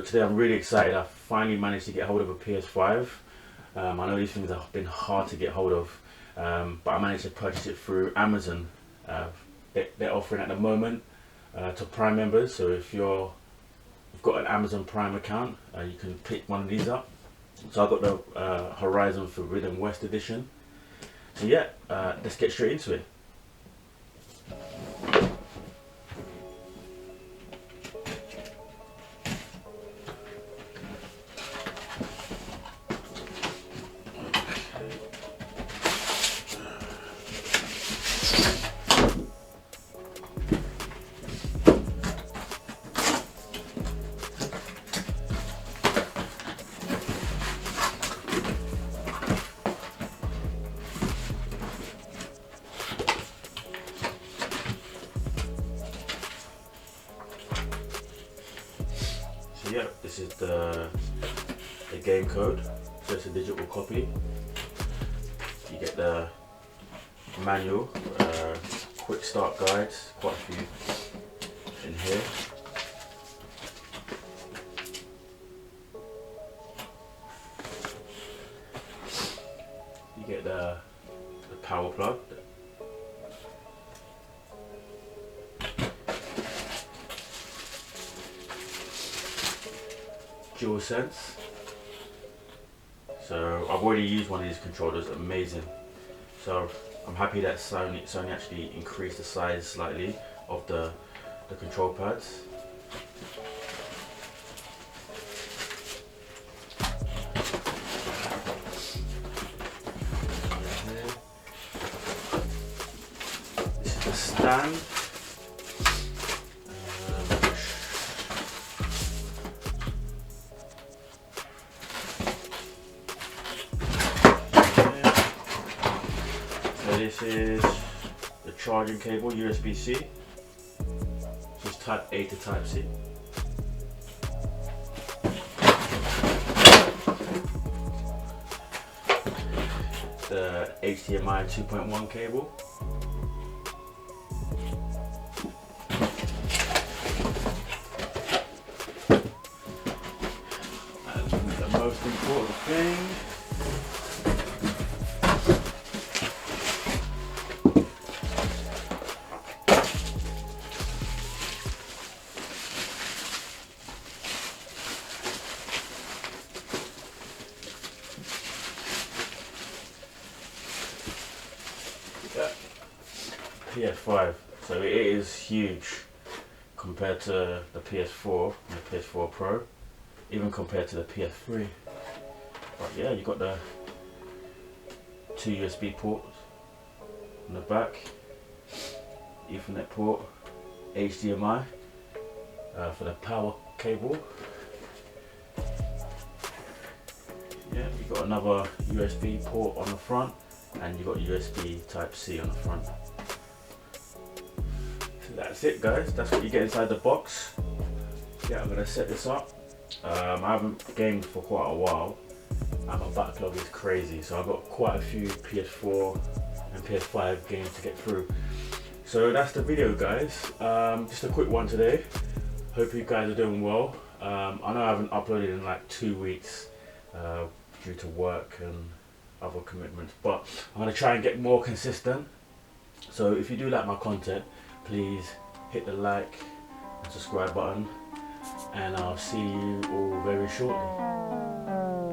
today I'm really excited. I finally managed to get hold of a PS5. I know these things have been hard to get hold of, but I managed to purchase it through Amazon. They're offering at the moment to Prime members, so if you've got an Amazon Prime account, you can pick one of these up. So I got the Horizon Forbidden West edition. So yeah, let's get straight into it. So yeah, this is the game code, so it's a digital copy. You get the manual, quick start guides, quite a few in here. You get the power plug. Dual sense. So I've already used one of these controllers, amazing. So I'm happy that Sony actually increased the size slightly of the control pads. This is the stand. This is the charging cable, USB-C. This is type A to type C. The HDMI 2.1 cable. And the most important thing, PS5, so it is huge compared to the PS4 and the PS4 Pro, even compared to the PS3. But yeah, you got the two USB ports on the back, Ethernet port, HDMI for the power cable. Yeah, you got another USB port on the front, and you got USB Type C on the front. That's it, guys. That's what you get inside the box. Yeah, I'm gonna set this up. I haven't gamed for quite a while and my backlog is crazy, so I've got quite a few PS4 and PS5 games to get through. So that's the video, guys. Just a quick one today. Hope you guys are doing well. I know I haven't uploaded in like 2 weeks due to work and other commitments, but I'm gonna try and get more consistent. So if you do like my content, please hit the like and subscribe button, and I'll see you all very shortly.